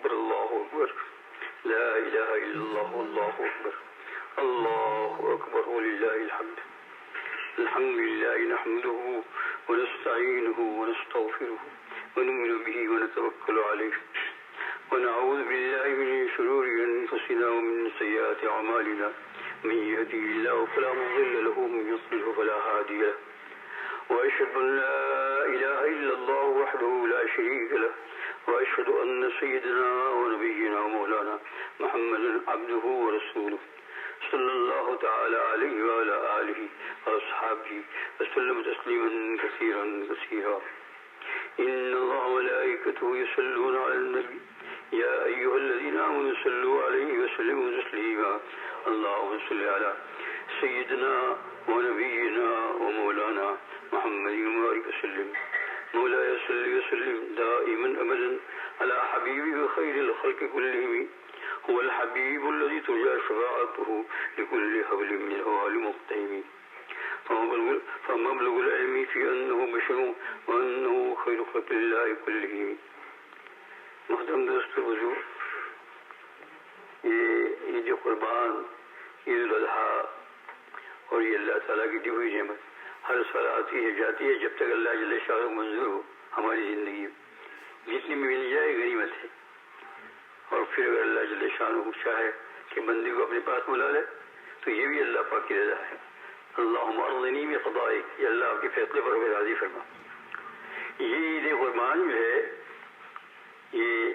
أكبر الله أكبر لا إله إلا الله والله أكبر الله أكبر ولله الحمد. الحمد لله نحمده ونستعينه ونستغفره ونؤمن به ونتوكل عليه ونعوذ بالله من شرور أنفسنا ومن سيئات أعمالنا. من يهده الله فلا مضل له ومن يضلل فلا هادي له وأشهد أن لا إله إلا الله وحده لا شريك له وأشهد أن سيدنا ونبينا ومولانا محمد عبده ورسوله صلى الله تعالى عليه وعلى آله وأصحابه وسلم تسليما كثيرا كثيرا. إن الله وملائكته يصلون على النبي يا أيها الذين آمنوا صلوا عليه وسلموا تسليما. اللهم صل على سيدنا ونبينا ومولانا محمد وبارك وسلم. مولاي صل وسلم دائما أبدا على حبيبي خير الخلق كلهم. هو الحبيب الذي ترجى شفاعته لكل حبل من الهوال مقتحم. فمبلغ العلم في أنه بشر وأنه خير خلق الله كلهم. محترم دوست بزرگ، یہ عید قربان، عید الاضحیٰ اور یہ اللہ تعالیٰ کی دی ہوئی نعمت ہر سال آتی ہے جاتی ہے جب تک اللہ جل شانہ منظور ہو ہماری زندگی میں جتنی بھی مل جائے غنیمت ہے. اور پھر اگر اللہ جل شانہ چاہے کہ بندے کو اپنے پاس بلا لے تو یہ بھی اللہ پاک کی رضا ہے. اللہم ارضنی بقضائک، یہ اللہ آپ کے فیصلے پر ہمیں راضی فرما. یہ عید قربان جو ہے یہ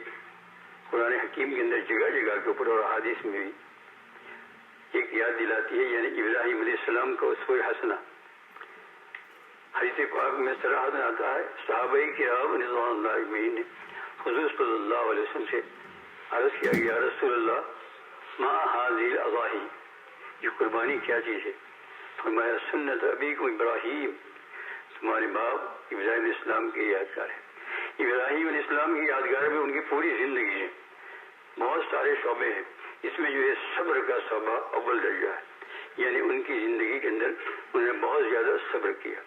قرآن حکیم کے اندر جگہ جگہ کے اوپر اور احادیث میں بھی ایک یاد دلاتی ہے، یعنی ابراہیم علیہ السلام کا اسوہ حسنہ. حدیث پاک میں صراحتاً آتا ہے، صحابہ کرام رضوان اللہ اجمعین نے حضور صلی اللہ علیہ وسلم سے عرض کیا کہ یا رسول اللہ ما هذه الاضاحی، یہ قربانی کیا چیز ہے؟ فرمایا سنت ابیکم ابراہیم، تمہارے باپ ابراہیم علیہ السلام کی یادگار ہے. ابراہیم علیہ السلام کی یادگار میں ان کی پوری زندگی ہے، بہت سارے شعبے ہیں. اس میں جو ہے صبر کا شعبہ اول درجہ ہے، یعنی ان کی زندگی کے اندر انہوں نے بہت زیادہ صبر کیا.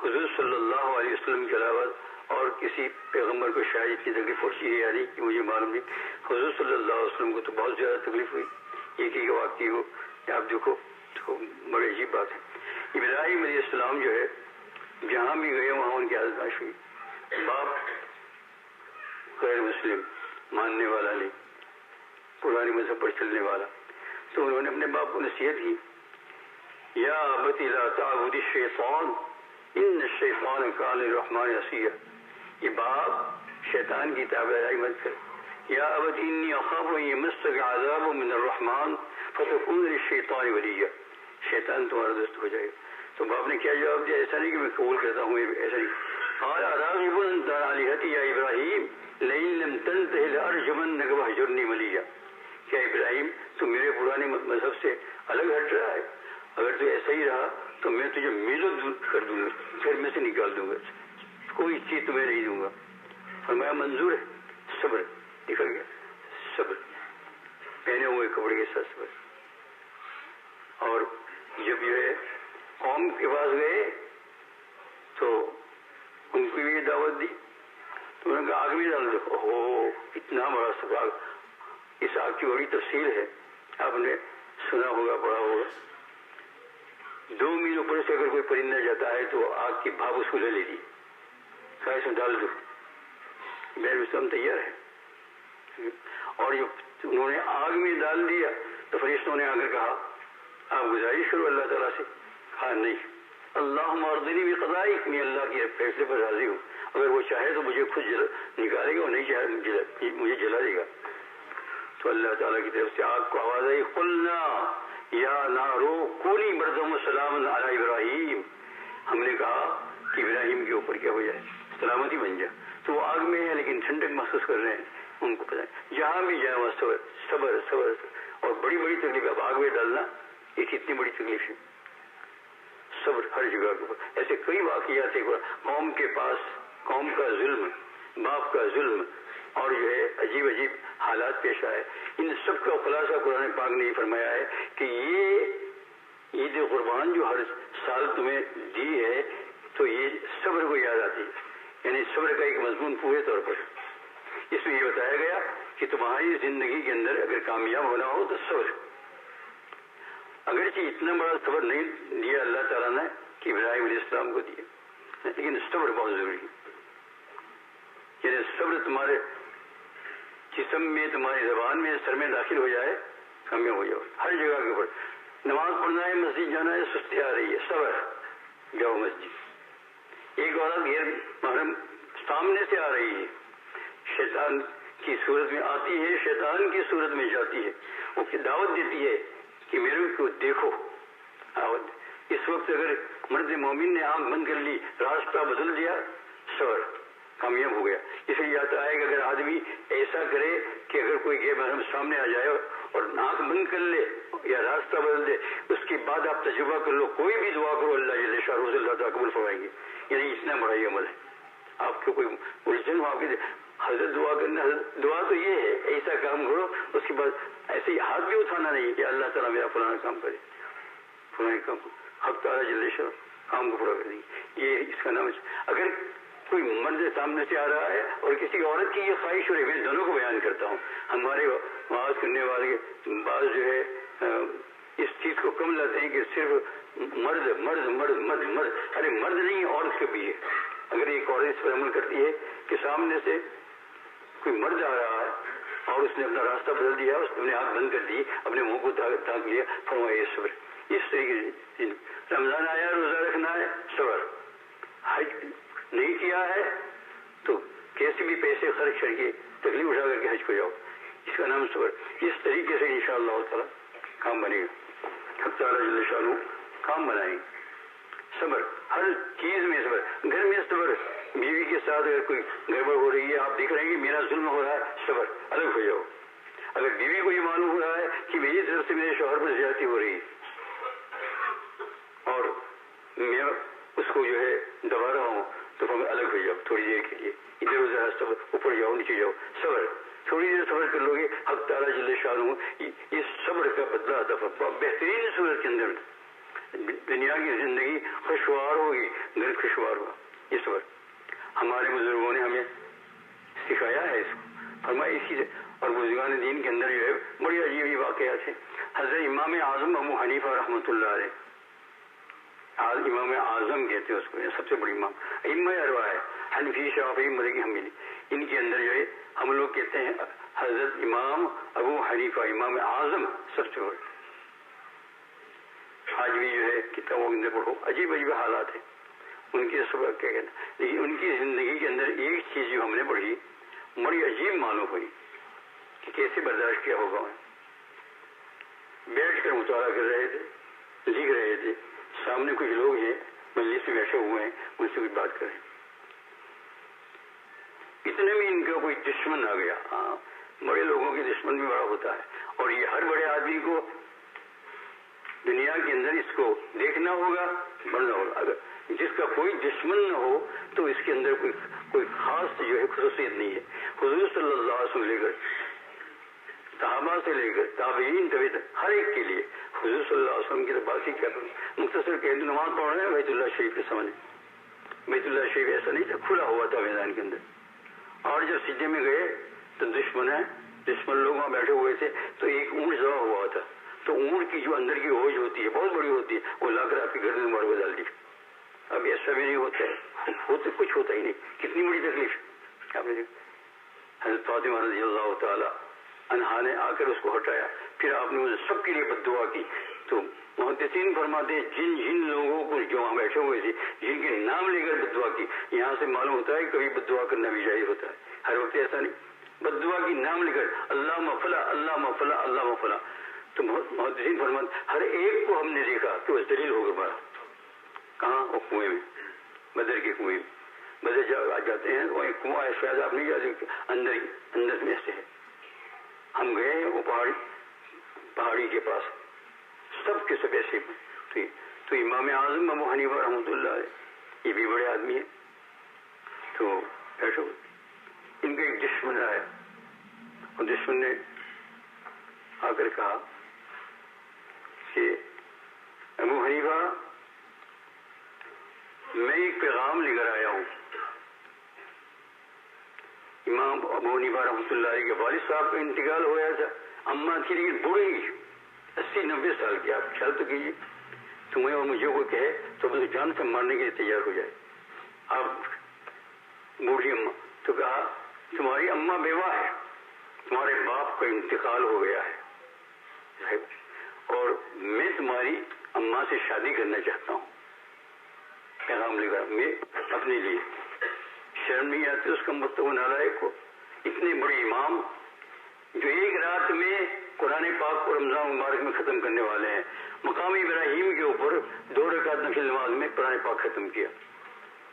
حضور صلی اللہ علیہ وسلم کے علاوہ اور کسی پیغمبر کو شاید اتنی تکلیف پہنچی ہے یا نہیں کہ مجھے معلوم نہیں. حضور صلی اللہ علیہ وسلم کو تو بہت زیادہ تکلیف ہوئی. ایک ہی واقعی ہو آپ دیکھو تو بڑی عجیب بات ہے. ابراہیم علیہ السلام جو ہے جہاں بھی گئے وہاں ان کی آزمائش ہوئی. باپ غیر مسلم، ماننے والا نہیں، پرانی مذہب پر چلنے والا، تو انہوں نے اپنے باپ کو نصیحت کی، یا ابت لا تعبد الشیطان ان الشیطان کان للرحمن عصیا. یہ باپ شیطان کی تابعداری مت کر. یا ابت انی اخاف ان یمسک عذاب من الرحمن فتکون للشیطان ولیا، شیطان تمہارا دوست ہو جائے. تو باپ نے کیا جواب دیا؟ ایسا نہیں کہ میں قبول کرتا ہوں، ایسا نہیں. قال راغب انت عن آلہتی یا ابراہیم لئن لم تنتہ لارجمنک وہجرنی ملیا. کیا ابراہیم تو میرے پرانے مذہب سے الگ ہٹ رہا ہے؟ اگر تو ایسا ہی رہا تو میں تجھے میلوں دور کر دوں گا، پھر میں سے نکال دوں گا، کوئی چیز تمہیں نہیں دوں گا. فرمایا منظور ہے. صبر نکل گیا، صبر پہنے ہوئے کپڑے کے ساتھ صبر. اور جب یہ قوم کے پاس گئے تو ان کو یہ دعوت دی تو انہوں نے کہا آگ میں ڈال دو. اوہ اتنا بڑا سباگ، اس آگ کی بڑی تفصیل ہے، آپ نے سنا ہوگا پڑھا ہوگا. 2 میل اوپر سے اگر کوئی پرندہ جاتا ہے تو آگ کی بھاپ اس کو لے لیجیے، اس میں ڈال دو. میرے اسلام تیار ہے. اور جب انہوں نے آگ میں ڈال دیا تو فرشتوں نے آ کر کہا آپ گزارش کرو اللہ تعالیٰ سے. کہا نہیں، اللہم ارضنی بقضائک، میں اللہ کے فیصلے پر راضی ہوں، اگر وہ چاہے تو مجھے خود نکالے گا اور نہیں چاہے مجھے جلا دے گا. تو اللہ تعالیٰ کی طرف سے آگ کو آواز آئی، قلنا یا نارو کونی بردم و سلام علی ابراہیم. ہم نے کہا کہ ابراہیم کے اوپر کیا ہو جائے، سلامتی بن جائے. تو وہ آگ میں ہے لیکن ٹھنڈک محسوس کر رہے ہیں. ان کو پتہ ہے جہاں بھی جائے وہاں صبر صبر صبر. اور بڑی بڑی تکلیف، اب آگ میں ڈالنا ایک اتنی بڑی تکلیف ہے. صبر ہر جگہ کے اوپر. ایسے کئی واقعات ہیں قوم کے پاس، قوم کا ظلم، باپ کا ظلم اور جو ہے عجیب عجیب حالات پیش آئے. ان سب کا خلاصہ قرآن پاک نے یہ فرمایا ہے کہ یہ عید قربان جو ہر سال تمہیں دی ہے تو یہ صبر کو یاد آتی ہے، یعنی صبر کا ایک مضمون پورے طور پر. اس میں یہ بتایا گیا کہ تمہاری زندگی کے اندر اگر کامیاب ہونا ہو تو صبر. اگرچہ اتنا بڑا صبر نہیں دیا اللہ تعالیٰ نے کہ ابراہیم علیہ السلام کو دیا، لیکن صبر بہت ضروری ہے. یعنی صبر تمہارے جسم میں، تمہاری زبان میں، سر میں داخل ہو جائے، کامیاب ہو جاؤ. ہر جگہ کے اوپر نماز پڑھنا ہے، مسجد جانا ہے، سستی آ رہی ہے، صبر، جاؤ مسجد. ایک عورت غیر محرم سامنے سے آ رہی ہے، شیطان کی صورت میں آتی ہے، شیطان کی صورت میں جاتی ہے، وہ دعوت دیتی ہے کہ میرے کو دیکھو. اس وقت اگر مرد مومن نے آنکھ بند کر لی، راستہ بدل دیا، صبر، کامیاب ہو گیا. اس لیے یاد آئے کہ اگر آدمی ایسا کرے کہ اگر کوئی غیر محرم سامنے آ جائے اور آنکھ بند کر لے یا راستہ بدل دے، اس کے بعد آپ تجربہ کر لو، کوئی بھی دعا کرو اللہ جل شانہ اللہ تعالیٰ قبول فرمائیں گے. یعنی اتنا بڑا یہ عمل ہے. آپ کو کوئی الجھن ہو، آپ کے حضرت دعا کرنا، دعا تو یہ ہے ایسا کام کرو، اس کے بعد ایسے ہی ہاتھ بھی اٹھانا نہیں کہ اللہ تعالیٰ میرا فلانا کام کرے، فلانا کام کرے، حق تعالیٰ جل شانہ کام کو پورا کر دیں گے. یہ اس کا نام ہے. اگر کوئی مرد سامنے سے آ رہا ہے اور کسی عورت کی یہ خواہش ہو رہی ہے، میں دونوں کو بیان کرتا ہوں. ہمارے واز کرنے والے بعض جو ہے اس چیز کو کم لاتے ہیں کہ صرف مرد مرد مرد مرد مرد، ارے مرد نہیں، عورت کے بھی ہے. اگر ایک عورت اس پر عمل کرتی ہے کہ سامنے سے کوئی مرد آ رہا ہے اور اس نے اپنا راستہ بدل دیا، اس نے اپنے ہاتھ بند کر دی، اپنے منہ کو ڈھانک لیا، فرمایا صبر. اس طریقے سے رمضان آیا، روزہ رکھنا ہے، صبر. حج نہیں کیا ہے تو کیسے بھی پیسے خرچ کر کے تکلیف اٹھا کر کے حج کو جاؤ، اس کا نام صبر. اس طریقے سے انشاءاللہ تعالیٰ کام بنے گا. حق تعالیٰ جل شانہ کام بنائیں. صبر ہر چیز میں، صبر گھر میں صبر. بیوی کے ساتھ اگر کوئی گڑبڑ ہو رہی ہے، آپ دیکھ رہے ہیں کہ میرا ظلم ہو رہا ہے، صبر، الگ ہو جاؤ. اگر بیوی کو یہ معلوم ہو رہا ہے کہ میری طرف سے میرے شوہر پر زیادتی ہو رہی ہے اور میں اس کو جو ہے دبا رہا ہوں، تو ہمیں الگ ہو جاؤ تھوڑی دیر کے لیے، ادھر ادھر صبر، اوپر جاؤ نیچے جاؤ، صبر. تھوڑی دیر صبر کر لو گے، حق تعالیٰ جل شانہ اس صبر کا بدلہ دفعہ بہترین صورت کے اندر دنیا کی زندگی خوشگوار ہوگی، گھر خوشگوار ہوگا. یہ صبر ہمارے بزرگوں نے ہمیں سکھایا ہے اس کو، فرمایا اسی سے. اور بزرگان دین کے اندر جو ہے بڑی عجیب واقعات ہیں. حضرت امام اعظم ابو حنیفہ رحمۃ اللہ علیہ، امام اعظم کہتے ہیں اس کو، سب سے بڑی امام، ائمہ اربعہ ہے، حنفی، شافعی، مالکی، حنبلی. ان کے اندر جو ہے ہم لوگ کہتے ہیں حضرت امام ابو حنیفہ امام اعظم سب سے بڑے. آج بھی جو ہے کتابوں کے اندر پڑھو، عجیب عجیب حالات ہیں ان کے سبق کیا کہنا. لیکن ان کی زندگی کے اندر ایک چیز جو ہم نے پڑھی بڑی عجیب معلوم ہوئی کہ کیسے برداشت کیا ہوگا. بیٹھ کر مطالعہ کر رہے تھے، لکھ رہے تھے، سامنے کچھ لوگ ہیں مجلس میں بیٹھے ہوئے ہیں، ان سے کچھ بات کریں. اتنے میں ان کا کوئی دشمن آ گیا. ہاں، بڑے لوگوں کے دشمن بھی بڑا ہوتا ہے، اور یہ ہر بڑے آدمی کو دنیا کے اندر اس کو دیکھنا ہوگا، بڑھنا ہوگا. اگر جس کا کوئی دشمن نہ ہو تو اس کے اندر کوئی خاص جو ہے خصوصیت نہیں ہے. حضور صلی اللہ علیہ وسلم لے کر صحابہ سے لے کر تابعین تک ہر ایک کے لیے حضور صلی اللہ علیہ وسلم کی بات ہی کیا کروں. مختصر کہ نماز پڑھ رہے ہیں بیت اللہ شریف کے سامنے. بیت اللہ شریف ایسا نہیں تھا، کھلا ہوا تھا میدان کے اندر. اور جب سجدے میں گئے تو دشمن لوگ وہاں بیٹھے ہوئے تھے، تو ایک اونٹ ذبح ہوا تھا. تو اونٹ کی جو اندر کی ہوج ہوتی ہے بہت بڑی ہوتی ہے، وہ لا کر آپ کے گھر میں مار کو ڈال دی. اب ایسا بھی نہیں ہوتا ہے، کچھ ہوتا ہی نہیں. کتنی بڑی تکلیف آپ نے. حضرت فاطمہ رضی اللہ تعالی عنہا نے آ کر اس کو ہٹایا، پھر آپ نے مجھے سب کے لیے بد دعا کی. تو محدثین فرماتے ہیں جن لوگوں کو جو وہاں بیٹھے ہوئے تھے جن کے نام لے کر بد دعا کی، یہاں سے معلوم ہوتا ہے کہ کبھی بد دعا کرنا بھی جائز ہوتا ہے، ہر وقت ایسا نہیں. بد دعا کی نام لے کر اللہ مفلا اللہ مفلا اللہ مفلا. تو محدثین فرماتے ہر ایک کو ہم نے دیکھا کہ وہ ذلیل ہو کر مارا. کہاں؟ وہ کنویں میں، بدر کے کنویں میں. بدر جاتے ہیں وہ ایک کنواں ہے، شاید آپ نہیں جاتے، اندر میں سے ہے. ہم گئے وہ پہاڑی کے پاس، سب کے سب ایسے. تو امام اعظم ابو حنیفہ رحمۃ اللہ علیہ، یہ بھی بڑے آدمی ہیں. تو بیٹھو، ان کا ایک دشمن آیا، اور دشمن نے آ کر کہا کہ ابو حنیفہ میں ایک پیغام لے کر آیا ہوں. امام ابو حنیفہ رحمۃ اللہ علیہ کے والد صاحب کا انتقال ہو گیا تھا. اماں تھی لیکن بوڑھی 80-90 سال کی. آپ خیال تو کیجیے, تمہیں اور مجھے کوئی کہے تو مجھے جان سے مارنے کے لیے تیار ہو جائے. آپ بوڑھی اماں تو کہا تمہاری اماں بیوہ ہے, تمہارے باپ کا انتقال ہو گیا ہے اور میں تمہاری اماں سے شادی کرنا چاہتا ہوں. پیغام لکھا میں اپنے لیے. شرم نہیں آتی اس کا مستوى نالائق کو. اتنے بڑے امام جو ایک رات میں قرآن پاک کو رمضان مبارک میں ختم کرنے والے ہیں. مقام ابراہیم کے اوپر 2 رکعت نفل نماز میں قرآن پاک ختم کیا.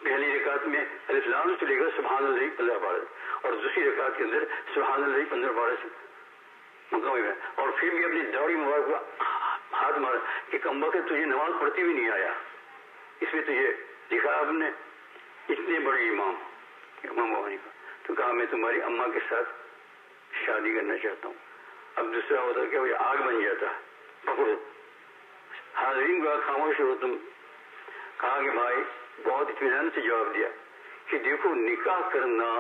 پہلی رکعت میں الف لام سے لے کر سبحان اللہ 15 بار, اور دوسری رکعت کے اندر سبحان اللہ 15 بار سے مقام ابراہیم. اور پھر بھی اپنی داڑھی مبارک کو ہاتھ مارا کہ کم وقت تجھے نماز پڑھتی بھی نہیں آیا. اس میں تجھے دکھا آپ نے اتنے بڑے امام ابو حنیفہ. تو کہا میں تمہاری اماں کے ساتھ شادی کرنا چاہتا ہوں. اب دوسرا ہوتا کہ وہ آگ بن جاتا, پکڑو حاضرین کا خاموش ہو. تم کہا کہ بھائی بہت اطمینان سے جواب دیا کہ دیکھو نکاح کرنا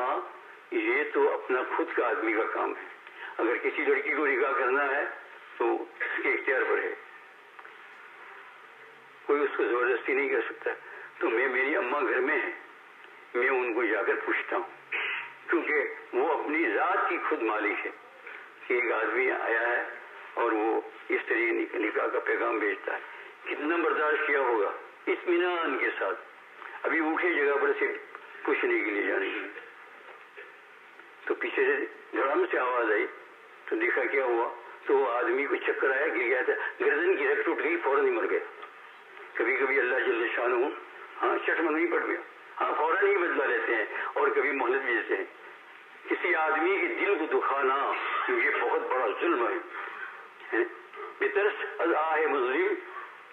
یہ تو اپنا خود کا آدمی کا کام ہے. اگر کسی لڑکی کو نکاح کرنا ہے تو اس کے اختیار پر ہے, کوئی اس کو زبردستی نہیں کر سکتا. تو میری اماں گھر میں ہے, میں ان کو جا کر پوچھتا ہوں کیونکہ وہ اپنی ذات کی خود مالک ہے کہ ایک آدمی آیا ہے اور وہ اس طریقے نکاح کا پیغام بھیجتا ہے. کتنا برداشت کیا ہوگا اطمینان کے ساتھ. ابھی اونچی جگہ پر سے پوچھنے کے لیے جانے کے لیے تو پیچھے سے دھڑام سے آواز آئی تو دیکھا کیا ہوا تو وہ آدمی کو چکر آیا, گر گیا تھا, گردن کی رگ ٹوٹ گئی, فوراً ہی مر گئے. کبھی کبھی اللہ جل شانہ چٹ میں نہیں پڑ گیا, فوراً ہی بدلا لیتے ہیں اور کبھی مہلت بھی دیتے ہیں. کسی آدمی کے دل کو دکھانا یہ بہت بڑا ظلم ہے. بترس از آہ مظلم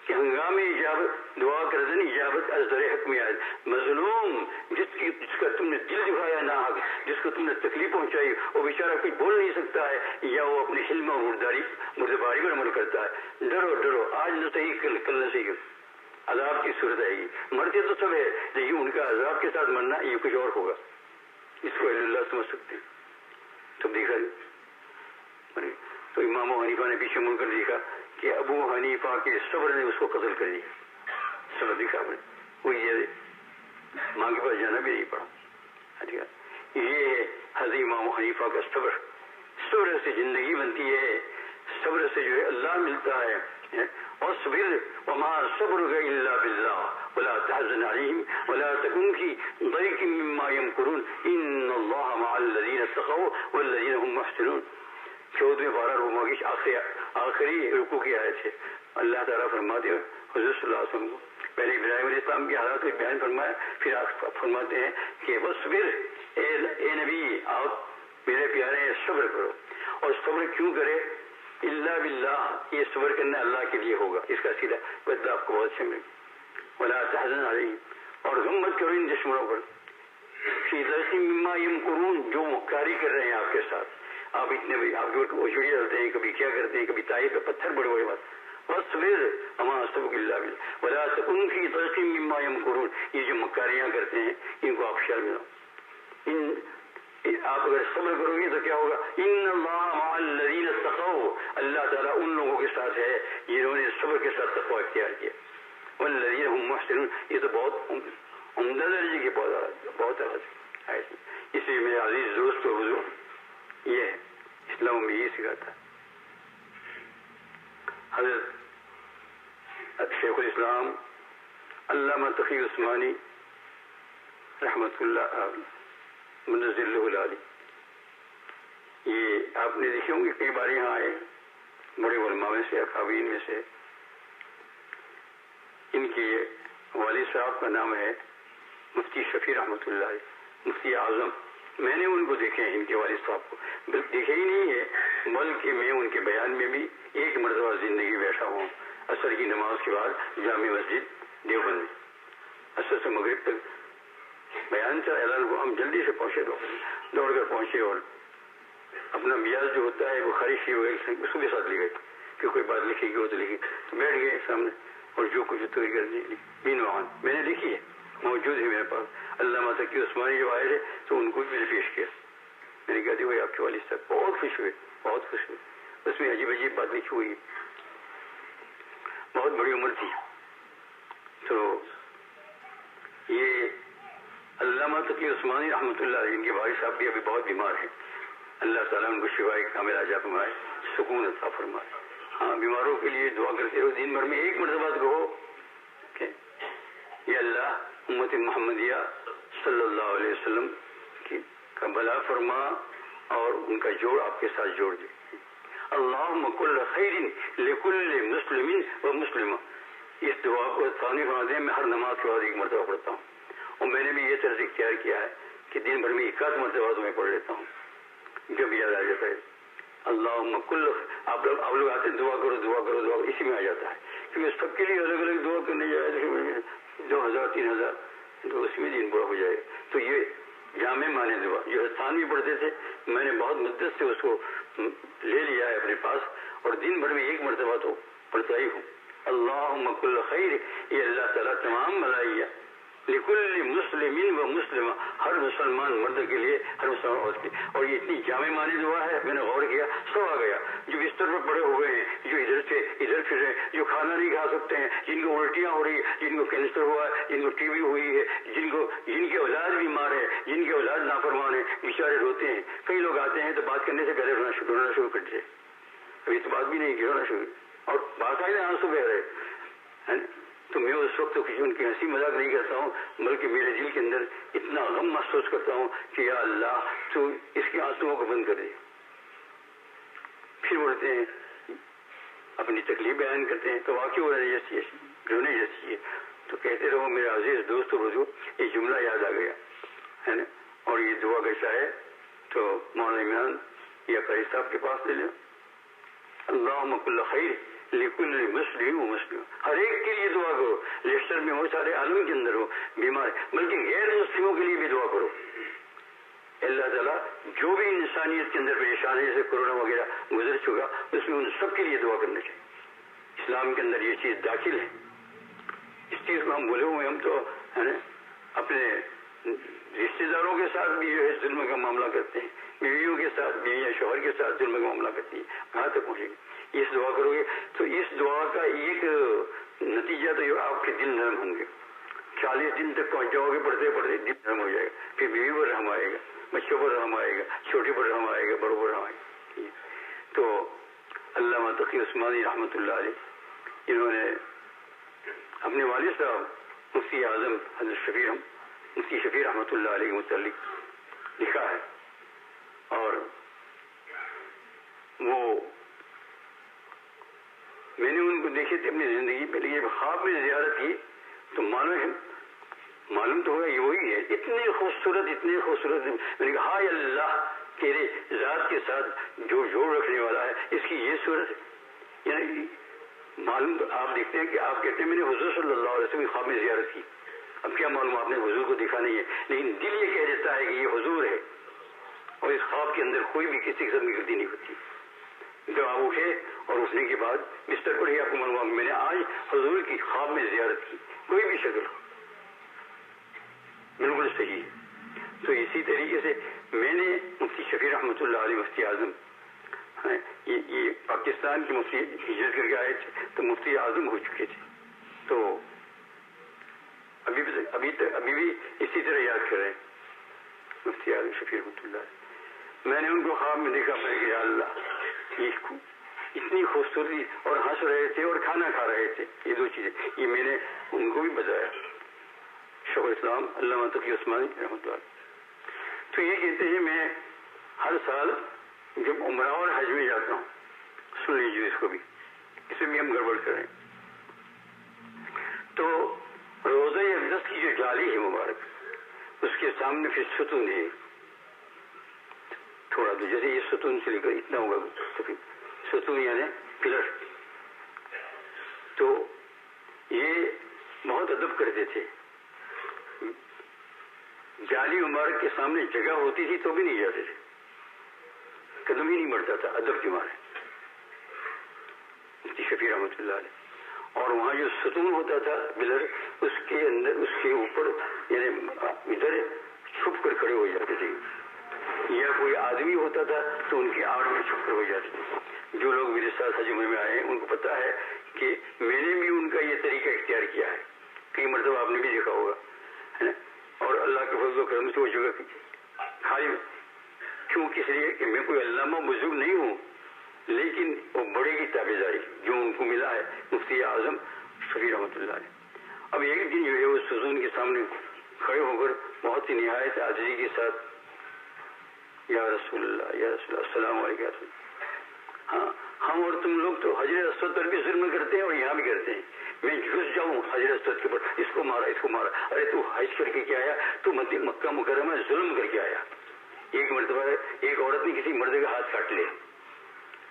کہ ہنگام اجابت دعا کردن اجابت از در حق میں آئے. مظلوم جس کا تم نے دل دکھایا نہ حق, جس کو تم نے تکلیف پہنچائی, وہ بیچارہ کچھ بول نہیں سکتا ہے یا وہ اپنے حلم اور مردباری پر عمل کرتا ہے. ڈرو ڈرو, آج نہ صحیح کل نہ صحیح, عذاب کی صورت آئے گی. مرتے تو سب ہے لیکن ان کا عذاب کے ساتھ مرنا یہ کچھ اور ہوگا. اس کو اللہ سمجھ سکتے ہیں. تو دیکھا تو امام ابو حنیفہ نے پیچھے مڑ کر دیکھا کہ ابو حنیفہ کے صبر نے اس کو قتل کر دیا. صبر دکھا آپ نے, وہ یہ ماں کے پاس جانا بھی نہیں پڑا. یہ ہے حضرت امام ابو حنیفہ کا صبر. صبر سے زندگی بنتی ہے, صبر سے جو ہے اللہ ملتا ہے. واصبر وما صبرك الا بالله ولا تحزن عليهم ولا تكن في ضيق مما يمكرون ان الله مع الذين اتقوا والذين هم محسنون. 14 پارہ روما کی آخری رکوع کی آیت ہے. اللہ تعالیٰ فرماتے ہیں حضور صلی اللہ علیہ وسلم کو, پہلے ابراہیم علیہ السلام کی حالات کو بیان فرمایا, پھر فرماتے ہیں کہ واصبر اے نبی آپ میرے پیارے صبر کرو. اور صبر کیوں کرے؟ اللہ باللہ, یہ صبر کرنا اللہ کے لیے ہوگا, اس کا سیدھا بدلہ آپ کو بہت سے ملے. ولا تحزن علیہم, اور غم مت کرو ان دشمنوں پر. فی ضیق مما یمکرون, جو مکاری کر رہے ہیں آپ کے ساتھ. آپ اتنے آپ کے اچھڑی ڈالتے ہیں, کبھی کیا کرتے ہیں, کبھی تائی پہ پتھر بڑے بڑے بات. واصبر وما صبرك الا بالله ولا تكن في ضيق مما يمكرون. یہ جو مکاریاں کرتے ہیں ان کو آپ خیال میں لاؤ. آپ اگر صبر کرو گے تو کیا ہوگا؟ ان اللہ مع الذین اتقوا, اللہ تعالیٰ ان لوگوں کے ساتھ ہے جنہوں نے صبر کے ساتھ تقوی اختیار کیا. والذین هم محسنون, یہ تو بہت عمدہ درجے کی بہت ہے. اس لیے میرے عزیز دوست و حضور, یہ ہے اسلام میں یہ سکھاتا ہے. حضرت شیخ الاسلام علامہ تقی عثمانی رحمت اللہ منزل العالی, یہ آپ نے دیکھے ہوں گے کئی بار یہاں آئے, بڑے علماء میں سے, اکابرین میں سے. ان کے والد صاحب کا نام ہے مفتی شفیع رحمۃ اللہ علیہ, مفتی اعظم. میں نے ان کو دیکھے ہیں, ان کے والد صاحب کو دیکھے ہی نہیں ہے, بلکہ میں ان کے بیان میں بھی ایک مرتبہ زندگی بیٹھا ہوں عصر کی نماز کے بعد جامع مسجد دیوبند میں. عصر سے مغرب تک بیان تھا, اعلان کو ہم جلدی سے پہنچے, دوڑ کر پہنچے اور اپنا بیاض جو ہوتا ہے وہ خارشی وغیرہ اس کو بھی ساتھ لے گئے کہ کوئی بات لکھے گی وہ تو لکھی. تو بیٹھ گئے سامنے اور جو کچھ تقریر کرنی بین وہاں میں نے لکھی ہے, موجود ہے میرے پاس. علامہ تقی عثمانی جو آئے تھے تو ان کو بھی میں نے پیش کیا. میں نے کہا دیکھو آپ کے والد صاحب بہت خوش ہوئے، بہت خوش ہوئے. اس میں عجیب عجیب بات لکھی ہوئی، بہت بڑی عمر تھی. تو یہ علامہ تقی عثمانی رحمۃ اللہ علیہ، ان کے بھائی صاحب بھی ابھی بہت بیمار ہیں. اللہ تعالیٰ ان کو شفائے کامل عطا فرمائے، سکون عطا فرمائے. ہاں بیماروں کے لیے دعا کرتے رہو، دن بھر میں ایک مرتبہ کہو کہ یا اللہ امت محمدیہ صلی اللہ علیہ وسلم کا بھلا فرما اور ان کا جوڑ آپ کے ساتھ جوڑ دے. اللہم کل خیر لکل مسلم و مسلمہ. اس دعا کو ثانی فرماتے ہیں، میں ہر نماز کے بعد ایک مرتبہ پڑھتا ہوں، اور میں نے بھی یہ طرز اختیار کیا ہے کہ دن بھر میں 81 مرتبہ تو میں پڑھ لیتا ہوں جب یاد آ جاتا ہے. اللہم کل آپ لوگ آتے ہیں دعا کرو دعا کرو دعا کرو، اسی میں آ جاتا ہے کیونکہ سب کے لیے الگ الگ دعا کرنے جائے 2000 3000 تو اس میں دن پورا ہو جائے. تو یہ جامع معنی دعا جو ثانی پڑھتے تھے، میں نے بہت مدت سے اس کو لے لیا ہے اپنے پاس، اور دن بھر میں ایک مرتبہ تو پڑھتا ہی ہوں. اللہم کل خیر، یہ اللہ تعالیٰ تمام ملائیہ لکل مسلم و مسلمہ، ہر مسلمان مرد کے لیے، ہر مسلمان عورت کے. اور یہ اتنی جامع معنی دعا ہے، میں نے غور کیا سب آ گیا. جو بستر پر پڑے ہوئے ہیں، جو ادھر سے ادھر پھر رہے، جو کھانا نہیں کھا سکتے ہیں، جن کو الٹیاں ہو رہی ہیں، جن کو کینسر ہوا ہے، جن کو ٹی وی ہوئی ہے، جن کی اولاد بیمار ہے، جن کی اولاد نافرمان ہے، بیچارے روتے ہیں. کئی لوگ آتے ہیں تو بات کرنے سے پہلے رونا شروع کر دیتے. ابھی تو بات بھی نہیں کی، رونا شروع اور باقاعدہ آنسو بہ رہے. تو میں اس وقت ان کی ہنسی مذاق نہیں کرتا ہوں، بلکہ میرے دل کے اندر اتنا غم محسوس کرتا ہوں کہ یا اللہ تو اس کے آنسوؤں کو بند کر دے. پھر بولتے ہیں اپنی تکلیف بیان کرتے ہیں تو واقعی رونے جیسی ہے. تو کہتے رہو میرے عزیز دوست و بزرگ، یہ جملہ یاد آ گیا ہے نا. اور یہ دعا کیسا ہے تو مولانا عمران یا قاری صاحب کے پاس لے لیں. اللہم کل خیر لکل مسلم و مسلم، ہر ایک کے لیے دعا کرو، لیسٹر میں ہو، سارے عالم کے اندر ہو بیمار، بلکہ غیر مسلموں کے لیے بھی دعا کرو. اللہ تعالیٰ جو بھی انسانیت کے اندر پریشان ہے، جیسے کورونا وغیرہ گزر چکا، اس میں ان سب کے لیے دعا کرنا چاہیے. اسلام کے اندر یہ چیز داخل ہے. اس چیز کو ہم بولے ہوئے، ہم تو ہے نا اپنے رشتے داروں کے ساتھ بھی جو ہے ظلم کا معاملہ کرتے ہیں، بیویوں کے ساتھ، بیویاں شوہر کے ساتھ ظلم کا معاملہ کرتی ہیں. کہاں تک پہنچے گی؟ اس دعا کرو گے تو اس دعا کا ایک نتیجہ تو آپ کے دل نرم ہوں گے. 40 دن تک پہنچ جاؤ گے پڑھتے پڑھتے دل نرم ہو جائے گا. پھر بیوی پر رحم آئے گا، بچوں پر رحم آئے گا، چھوٹے پر رحم آئے گا، بڑوں پر رحم آئے گا. تو علامہ تقی عثمانی رحمۃ اللہ علیہ، انہوں نے اپنے والد صاحب مفتی اعظم حضرت مفتی شفیع رحمۃ اللہ علیہ کے متعلق لکھا ہے. اور وہ میں نے ان کو دیکھے تھے اپنی زندگی میں، لیکن خواب میں زیارت کی تو معلوم تو ہوا یہ وہی ہے. اتنے خوبصورت میں نے کہا ہائے اللہ تیرے ذات کے ساتھ جو جوڑ رکھنے والا ہے، اس کی یہ صورت ہے. یعنی معلوم آپ دیکھتے ہیں کہ آپ کہتے ہیں میں نے حضور صلی اللہ علیہ وسلم کی خواب میں زیارت کی. اب کیا معلوم آپ نے حضور کو دیکھا نہیں ہے، لیکن دل یہ کہہ دیتا ہے کہ یہ حضور ہے. اور اس خواب کے اندر کوئی بھی کسی قسم کی غلطی نہیں ہوتی. جب آپ اٹھے اور اٹھنے کے بعد بستر پر ہی آپ کو معلوم میں نے آج حضور کی خواب میں زیارت کی، کوئی بھی شکل ہو بالکل صحیح. تو اسی طریقے سے میں نے مفتی شفیع رحمۃ اللہ علیہ مفتی اعظم، یہ پاکستان کے مفتی ہجرت کر کے آئے تھے تو مفتی اعظم ہو چکے تھے. تو ابھی بھی اسی طرح یاد کر رہے ہیں مفتی اعظم شفیع رحمۃ اللہ. میں نے ان کو خواب میں دیکھا، میں کہ اللہ اتنی خوبصورتی، اور ہنس رہے تھے اور کھانا کھا رہے تھے. یہ دو چیزیں یہ میں نے ان کو بھی بتایا. شیخ الاسلام علامہ تقی عثمانی رحمۃ اللہ. تو یہ کہتے ہیں میں ہر سال جب عمرہ اور حج میں جاتا ہوں، سن لیجیے اس کو بھی، اس میں بھی ہم گڑبڑ کریں، تو روزہ اقدس کی جو جالی ہے مبارک، اس کے سامنے پھر ستون ہے تھوڑا، تو جیسے یہ ستون سے لے کر اتنا ہوگا تو پھر ستون یعنی پلر. تو یہ بہت ادب کرتے تھے. جالی مبارک کے سامنے جگہ ہوتی تھی تو بھی نہیں جاتے تھے، قدم ہی نہیں بڑھتا تھا ادب کے مارے. مفتی شفیع رحمۃ اللہ علیہ. اور وہاں جو ستون ہوتا تھا پلر، اس کے اندر اس کے اوپر یعنی ادھر چھپ کر کھڑے ہو جاتے تھے یا کوئی آدمی ہوتا تھا تو ان کی آڑ میں چھپ کر ہو جاتے تھے. جو لوگ میرے ساتھ حج عمرے میں آئے ہیں ان کو پتا ہے کہ میں نے بھی ان کا یہ طریقہ اختیار کیا ہے. کئی مرتبہ آپ نے بھی دیکھا ہوگا ہے نا. اور اللہ کے فضل و کرم سے وہ جگہ خالی کیوں؟ کس لیے کہ میں کوئی علامہ بزرگ نہیں ہوں، لیکن وہ بڑے کی تابع داری جو ان کو ملا ہے مفتی اعظم شفیع رحمۃ اللہ علیہ. اب ایک دن جو ہے وہ سزون کے سامنے کھڑے ہو کر بہت ہی نہایت عاجزی کے ساتھ یا رسول اللہ یا رسول اللہ السلام علیکم. ہاں ہم اور تم لوگ تو حجر اسود پر بھی ظلم کرتے ہیں اور یہاں بھی کرتے ہیں. میں گھس جاؤں حجر اسود کے اوپر، اس کو مارا اس کو مارا. ارے تو حج کر کے کیا آیا؟ تو مکہ مکرمہ ظلم کر کے آیا. ایک مرتبہ ایک عورت نے کسی مرد کا ہاتھ کاٹ لیا،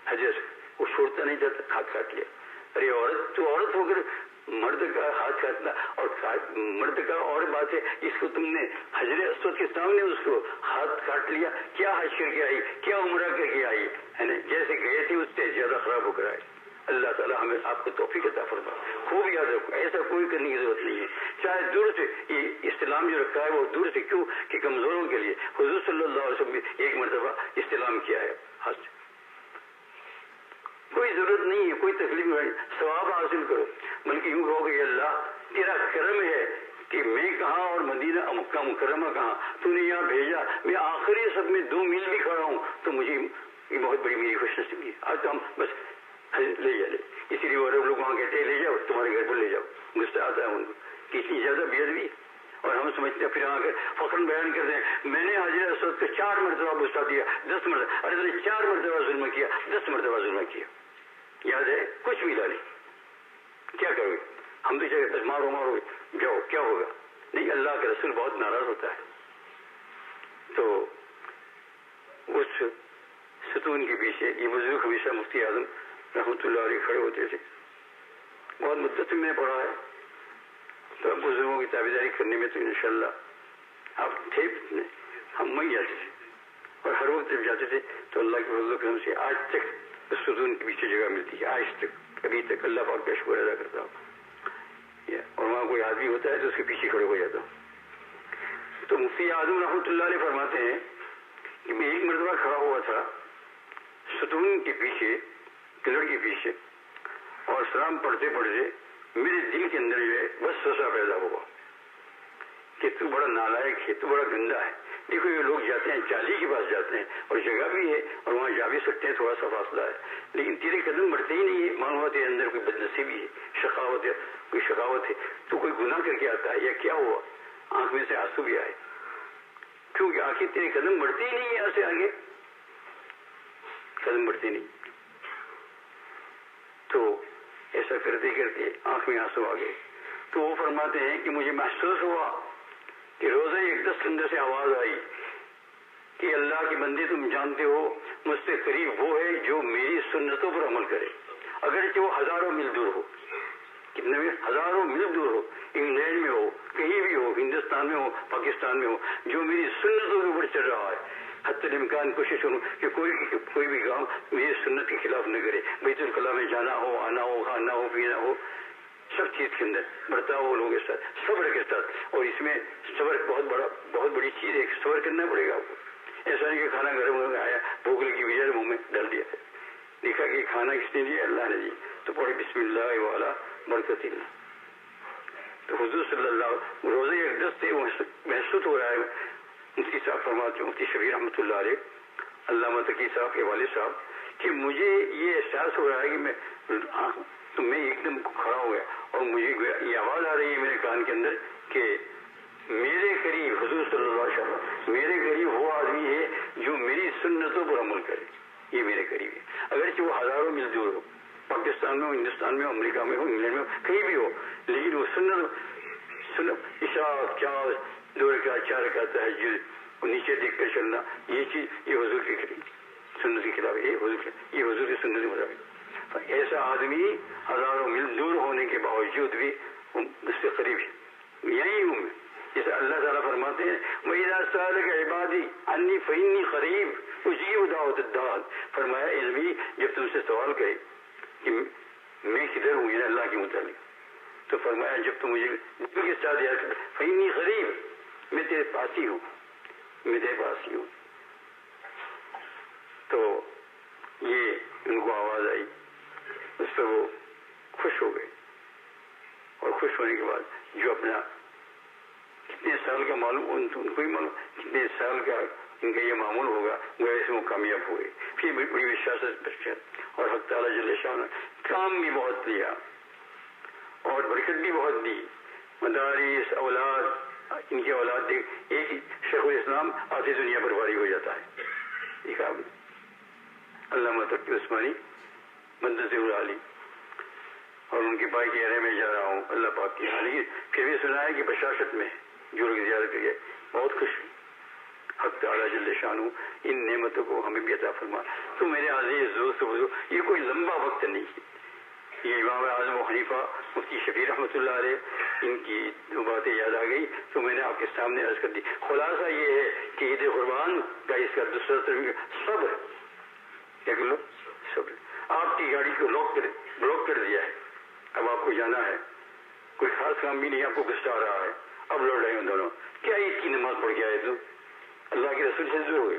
حجر وہ چھوڑتا نہیں تھا، ہاتھ کاٹ لیا. ارے عورت تو عورت ہو کر مرد کا ہاتھ کاٹنا اور مرد کا اور بات ہے، اس کو تم نے حجر اسود کے سامنے اس کو ہاتھ کاٹ لیا. کیا حج کر کے آئی، کیا عمرہ کر کے آئی ہے نا؟ جیسے گئے تھے اس سے زیادہ خراب ہو کر آئے. اللہ تعالیٰ ہمیں آپ کو توفیق عطا فرما. خوب یاد رکھو ایسا کوئی کرنے کی ضرورت نہیں ہے. چاہے دور سے یہ استلام جو رکھا ہے وہ دور سے کیوں کہ کمزوروں کے لیے. حضور صلی اللہ علیہ وسلم نے ایک مرتبہ استلام کیا ہے ہاتھ سے. کوئی ضرورت نہیں ہے، کوئی تکلیف نہیں، ثواب حاصل کرو. بلکہ یوں کہو کہ اللہ تیرا کرم ہے کہ میں کہاں اور مدینہ مکہ مکرمہ کہاں، تو نے یہاں بھیجا. میں آخری سب میں 2 میل بھی کھڑا ہوں تو مجھے یہ بہت بڑی میری خوش نصیبی ہے. آج تو ہم بس لے جا لے، اسی لیے وہ لوگ وہاں کہتے ہیں لے جاؤ تمہارے گھر پر لے جاؤ. غصہ آتا ہے ان کو کہ اتنی زیادہ بے ادبی. اور ہم سمجھتے ہیں پھر آ کر فخر بیان کرتے ہیں میں نے حجر اسود کو 4 مرتبہ غصہ دیا، 10 مرتبہ. ارے نے 4 مرتبہ ظلم کیا، 10 مرتبہ ظلم کیا. یاد ہے کچھ بھی ڈالے کیا کرو گے؟ ہم تو چاہے بس مارو مارو جاؤ کیا ہوگا. نہیں، اللہ کے رسول بہت ناراض ہوتا ہے. تو اس ستون کے پیچھے یہ بزرگ ہمیشہ مفتی اعظم رحمۃ اللہ علیہ کھڑے ہوتے تھے. بہت مدت میں پڑھا ہے تو اب بزرگوں کی تابعداری کرنے میں تو انشاءاللہ آپ تھے، ہم وہیں جاتے تھے اور ہر وقت جب جاتے تھے تو اللہ کے فضل و کرم سے آج تک ستون کے پیچھے جگہ ملتی ہے. آج تک ابھی تک اللہ پاک کا شکر ادا کرتا ہوں. اور وہاں کوئی آدمی ہوتا ہے تو اس کے پیچھے کھڑے ہو جاتا ہوں. تو مفتی اعظم رحمۃ اللہ علیہ فرماتے ہیں کہ میں ایک مرتبہ کھڑا ہوا تھا ستون کے پیچھے، پلڑ کے پیچھے، اور سلام پڑھتے پڑھتے میرے دل کے اندر جو ہے وسوسہ پیدا ہوا کہ تو بڑا نالائق ہے، تو بڑا گندا ہے. دیکھو یہ لوگ جاتے ہیں جالی کے پاس جاتے ہیں اور جگہ بھی ہے اور وہاں جا بھی سکتے ہیں، تھوڑا سا فاصلہ ہے، لیکن تیرے قدم بڑھتے ہی نہیں ہے. معلوم تیرے اندر کوئی بدنصیبی ہے، شقاوت ہے، کوئی شقاوت ہے، تو کوئی گناہ کر کے آتا ہے یا کیا ہوا؟ آنکھ میں سے آنسو بھی آئے کیونکہ آخر تیرے قدم بڑھتے ہی نہیں. یہاں سے آگے قدم بڑھتے نہیں. تو ایسا کرتے کرتے آنکھ میں آنسو آ گئے. تو وہ فرماتے ہیں کہ مجھے محسوس ہوا کہ روزہ اقدس کے اندر سے آواز آئی کہ اللہ کے بندے تم جانتے ہو مجھ سے قریب وہ ہے جو میری سنتوں پر عمل کرے، اگرچہ وہ ہزاروں میل دور ہو. کتنے میں؟ ہزاروں میل دور ہو، انگلینڈ میں ہو، کہیں بھی ہو، ہندوستان میں ہو، پاکستان میں ہو، جو میری سنتوں کے اوپر چل رہا ہے. حتی الامکان کوشش کروں کہ کوئی بھی کام میری سنت کے خلاف نہ کرے. بیت الخلاء میں جانا ہو، آنا ہو، کھانا ہو، پینا ہو، سب چیز کے اندر برتاؤ لوگوں کے ساتھ، صبر کے ساتھ. اور اس میں صبر بہت بڑی چیز ہے، صبر کرنا پڑے گا آپ کو. ایسا نہیں کہ کھانا گرم ہو آیا، بھوک لگی بجائے منہ میں ڈال دیا. دیکھا کہ کھانا کس نے دیا؟ اللہ نے دی. تو پڑھے بسم اللہ والا برکت اللہ. تو حضور صلی اللہ روزے اقدس سے محسوس ہو رہا ہے. مفتی صاحب فرماتے، مفتی شفیع رحمۃ اللہ علیہ، علامہ تقی صاحب کے والد صاحب، کہ مجھے یہ احساس ہو رہا ہے کہ میں ایک دم کھڑا ہو گیا اور مجھے یہ آواز آ رہی ہے میرے کان کے اندر کہ میرے قریب حضور صلی اللہ علیہ وسلم، میرے قریب وہ آدمی ہے جو میری سنتوں پر عمل کرے. یہ میرے قریب ہے، اگرچہ وہ ہزاروں میل دور ہو، پاکستان میں ہو، ہندوستان میں ہو، امریکہ میں ہو، انگلینڈ میں ہو، کہیں بھی ہو، لیکن وہ سنت اشراق، 2 رکعت 4 رکعت تہجد، نیچے دیکھ کر چلنا، یہ چیز یہ حضور کی سنت کے خلاف ہے. یہ حضور کی سنت کے مطابق. ایسا آدمی ہزاروں میل دور ہونے کے باوجود بھی اس سے قریب ہے. یہی ہوں میں. جیسے اللہ تعالیٰ فرماتے ہیں وَإِذَا سَأَلَكَ عِبَادِي عَنِّي فَإِنِّي قَرِيبٌ أُجِيبُ دَعْوَةَ الدَّاعِ. فرمایا علمی جب تم سے سوال کرے کہ میں کدھر ہوں، یعنی اللہ کے متعلق، تو فرمایا جب تم مجھے دل کے ساتھ یاد کر فَإِنِّي قَرِيبٌ، میں تیرے پاس ہی ہوں، میں تیرے پاس ہی ہوں. ان کو آواز آئی، اس پر وہ خوش ہو گئے، اور خوش ہونے کے بعد جو اپنا کتنے سال کا معلوم ان کو ہی معلوم کتنے سال کا ان کا یہ معمول ہوگا، وہ ایسے وہ کامیاب ہوئے. پھر بڑی وشواس بچت، اور حق تعالیٰ جل شاہ نے کام بھی بہت دیا اور برکت بھی بہت دی. مدارس، اولاد، ان کی اولاد دیکھ، ایک شیخ الاسلام آدھی دنیا پر بھاری ہو جاتا ہے. ایک علامہ تقی عثمانی مدد العالی، اور ان کے بھائی کے ارے میں جا رہا ہوں اللہ پاک کی. لیکن پھر بھی سنا ہے کہ بشاشت میں جو لوگ زیارت کریے بہت خوش. حق تعالیٰ جل شانہ ان نعمتوں کو ہمیں بھی عطا فرما. تو میرے عزیز دوست بزرگ، یہ کوئی لمبا وقت نہیں ہے. یہ امام اعظم و حنیفہ مفتی شفیع رحمۃ اللہ علیہ، ان کی دو باتیں یاد آ گئی تو میں نے آپ کے سامنے عرض کر دی. خلاصہ یہ ہے کہ عید قربان کا اس کا دوسرا صبر. کیا کہ لو صبر. آپ کی گاڑی کو بلاک کر دیا ہے، اب آپ کو جانا ہے، کوئی خاص کام بھی نہیں، آپ کو غصہ آ رہا ہے، اب لڑ رہے ہیں دونوں. کیا عید کی نماز پڑھ کے آئے تم؟ اللہ کے رسول سے دور ہو گئے.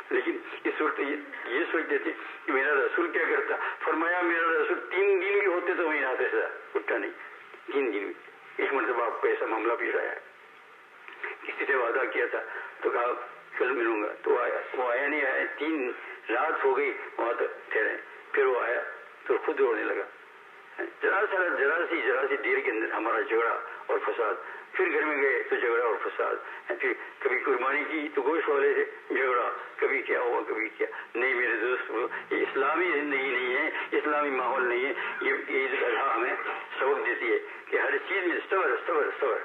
لیکن اس وقت یہ سوچتے تھے کہ میرا رسول کیا کرتا. فرمایا میرا رسول 3 دن بھی ہوتے تو میں آتے تھا، اٹھا نہیں. 3 دن. ایک مرتبہ آپ کو ایسا معاملہ پیش آیا، کسی سے وعدہ کیا تھا تو کہا کل ملوں گا، تو آیا، وہ آیا نہیں. آیا 3 رات ہو گئی وہاں تک ٹھہرے. پھر وہ آیا تو خود رونے لگا. ذرا سی دیر کے اندر ہمارا جھگڑا اور فساد. پھر گھر میں گئے تو جھگڑا اور فساد. پھر کبھی قربانی کی تو گوشت والے سے جھگڑا، کبھی کیا ہوا کبھی کیا. نہیں میرے دوست، یہ اسلامی زندگی نہیں ہے، اسلامی ماحول نہیں ہے. یہ عید الاضحیٰ ہمیں سبق دیتی ہے کہ ہر چیز میں صبر صبر صبر.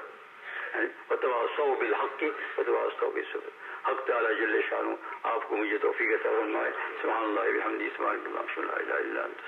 وتواصوا بالحق وتواصوا بالصبر. حق تعالیٰ جل شانہ آپ کو مجھے توفیق عطا فرمائے. سبحان اللہ وبحمدہ، سبحان اللہ، لا الہ الا انت.